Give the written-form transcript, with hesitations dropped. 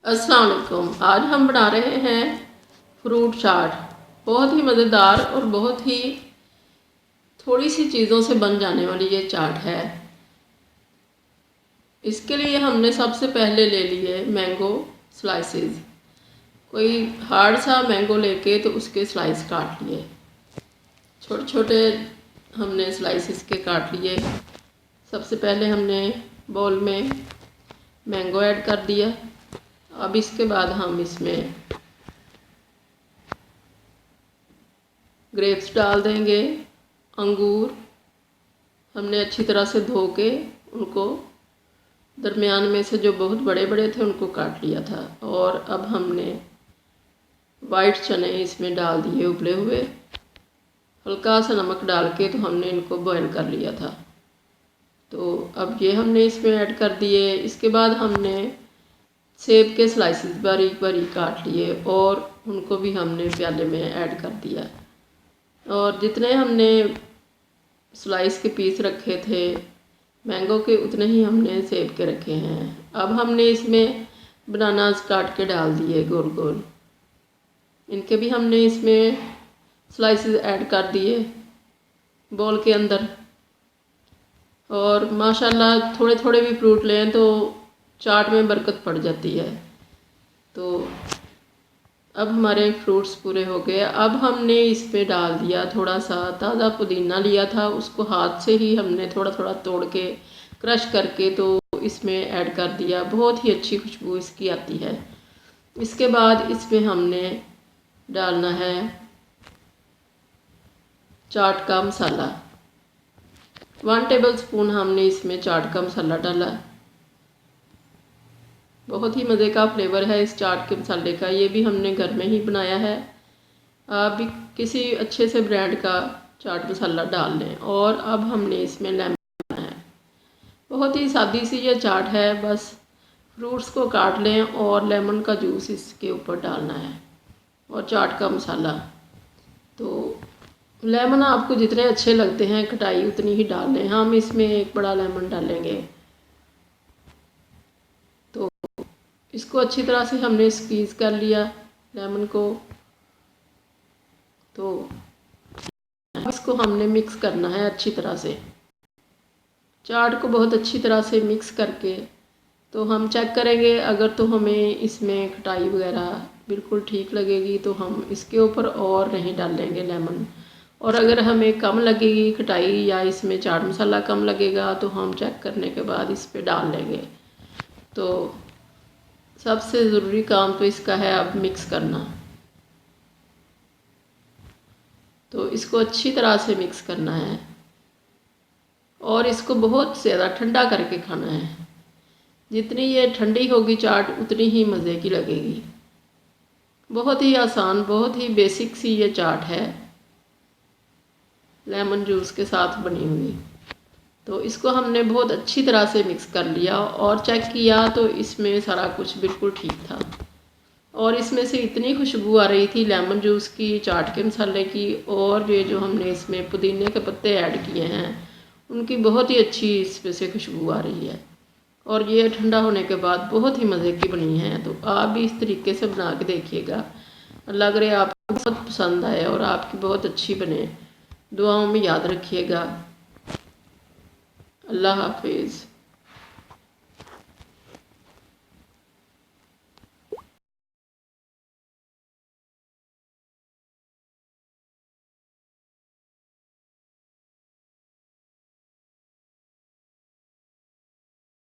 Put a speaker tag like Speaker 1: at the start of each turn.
Speaker 1: अस्सलाम वालेकुम। आज हम बना रहे हैं फ्रूट चाट। बहुत ही मज़ेदार और बहुत ही थोड़ी सी चीज़ों से बन जाने वाली ये चाट है। इसके लिए हमने सबसे पहले ले लिए मैंगो स्लाइसेस। कोई हार्ड सा मैंगो लेके तो उसके स्लाइस काट लिए, छोटे छोटे हमने स्लाइसेस के काट लिए। सबसे पहले हमने बोल में मैंगो ऐड कर दिया। अब इसके बाद हम इसमें ग्रेप्स डाल देंगे। अंगूर हमने अच्छी तरह से धो के उनको दरमियान में से जो बहुत बड़े बड़े थे उनको काट लिया था। और अब हमने वाइट चने इसमें डाल दिए उबले हुए। हल्का सा नमक डाल के तो हमने इनको बॉयल कर लिया था। तो अब ये हमने इसमें ऐड कर दिए। इसके बाद हमने सेब के स्लाइसेस बारीक बारीक काट लिए और उनको भी हमने प्याले में ऐड कर दिया। और जितने हमने स्लाइस के पीस रखे थे मैंगो के उतने ही हमने सेब के रखे हैं। अब हमने इसमें बनानास काट के डाल दिए गोल गोल। इनके भी हमने इसमें स्लाइसेस ऐड कर दिए बोल के अंदर। और माशाल्लाह थोड़े थोड़े भी फ्रूट लें तो चाट में बरकत पड़ जाती है। तो अब हमारे फ्रूट्स पूरे हो गए। अब हमने इसमें डाल दिया थोड़ा सा ताज़ा पुदीना लिया था, उसको हाथ से ही हमने थोड़ा थोड़ा तोड़ के क्रश करके तो इसमें ऐड कर दिया। बहुत ही अच्छी खुशबू इसकी आती है। इसके बाद इसमें हमने डालना है चाट का मसाला। 1 टेबल स्पून हमने इसमें चाट का मसाला डाला। बहुत ही मज़े का फ्लेवर है इस चाट के मसाले का। ये भी हमने घर में ही बनाया है। आप भी किसी अच्छे से ब्रांड का चाट मसाला डाल लें। और अब हमने इसमें लेमन डालना है। बहुत ही सादी सी ये चाट है। बस फ्रूट्स को काट लें और लेमन का जूस इसके ऊपर डालना है और चाट का मसाला। तो लेमन आपको जितने अच्छे लगते हैं खटाई उतनी ही डाल लें। हम इसमें एक बड़ा लेमन डालेंगे। तो इसको अच्छी तरह से हमने स्क्वीज़ कर लिया लेमन को। तो इसको हमने मिक्स करना है अच्छी तरह से। चाट को बहुत अच्छी तरह से मिक्स करके तो हम चेक करेंगे। अगर तो हमें इसमें खटाई वगैरह बिल्कुल ठीक लगेगी तो हम इसके ऊपर और नहीं डालेंगे लेमन। और अगर हमें कम लगेगी खटाई या इसमें चाट मसाला कम लगेगा तो हम चेक करने के बाद इस पर डाल लेंगे। तो सबसे ज़रूरी काम तो इसका है अब मिक्स करना। तो इसको अच्छी तरह से मिक्स करना है और इसको बहुत ज़्यादा ठंडा करके खाना है। जितनी ये ठंडी होगी चाट उतनी ही मज़े की लगेगी। बहुत ही आसान बहुत ही बेसिक सी ये चाट है लेमन जूस के साथ बनी हुई। तो इसको हमने बहुत अच्छी तरह से मिक्स कर लिया और चेक किया तो इसमें सारा कुछ बिल्कुल ठीक था। और इसमें से इतनी खुशबू आ रही थी लेमन जूस की, चाट के मसाले की, और ये जो हमने इसमें पुदीने के पत्ते ऐड किए हैं उनकी बहुत ही अच्छी इसमें से खुशबू आ रही है। और ये ठंडा होने के बाद बहुत ही मज़े की बनी है। तो आप भी इस तरीके से बना के देखिएगा। अल्लाह करे आपको बहुत पसंद आए और आपकी बहुत अच्छी बने। दुआओं में याद रखिएगा। अल्लाह हाफिज़।